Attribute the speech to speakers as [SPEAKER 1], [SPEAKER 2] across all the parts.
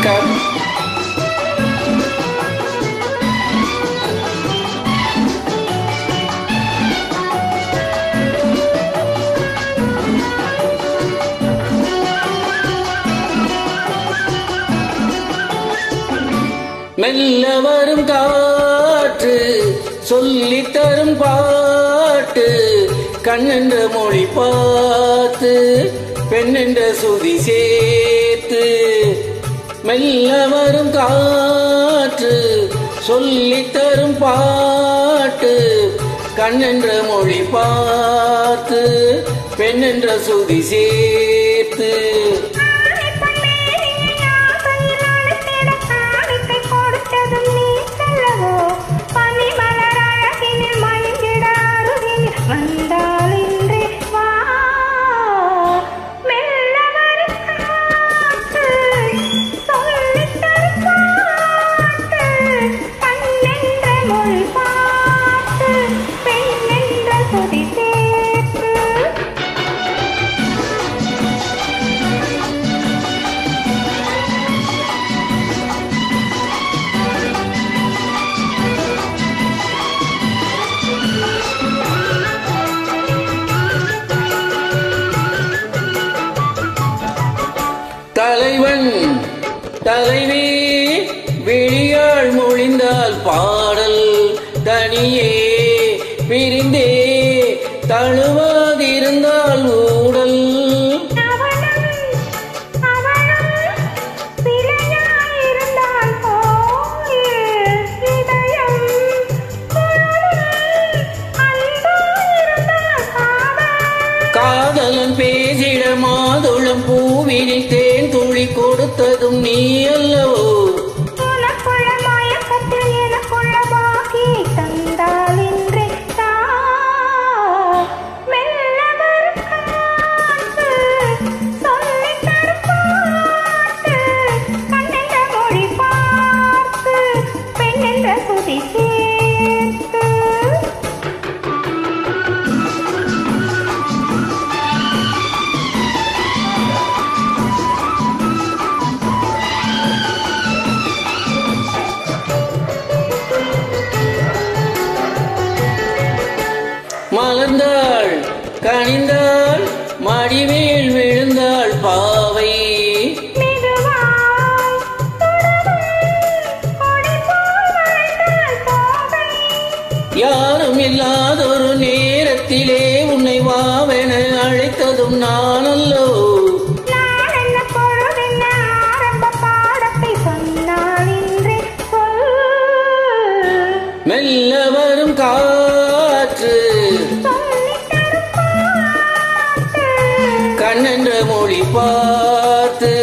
[SPEAKER 1] Welcome. மெல்ல வரும் காற்று சொல்லித் தரும் பாட்டு, கண்ணென்ற மொழி பார்த்து பெண்ணென்ற சுதி சேர்த்து. மெல்ல வரும் காற்று சொல்லித் தரும் பாட்டு, கண்ணென்ற மொழி பார்த்து பெண்ணென்ற சுதி சேர்த்து. தலைவன் தலைவி விழியாள் மொழிந்தால் பாடல், தனியே பிரிந்தே தழுவாதிருந்தால் ஊடல். காதலன் பேசிட மாதுளம் பூவினில் தேன் துளி கொடுத்ததும் நீ அல்லவோ. மலர்ந்தாள் கனிந்தாள் மடிமேல் விழுந்தாள் பாவை. யாரும் இல்லாதொரு நேரத்திலே உன்னை வாவென அழைத்ததும் நான் அல்லோ. மெல்ல வரும் காற்று கண்ணென்ற மொழி பார்த்து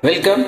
[SPEAKER 1] வெல்கம்.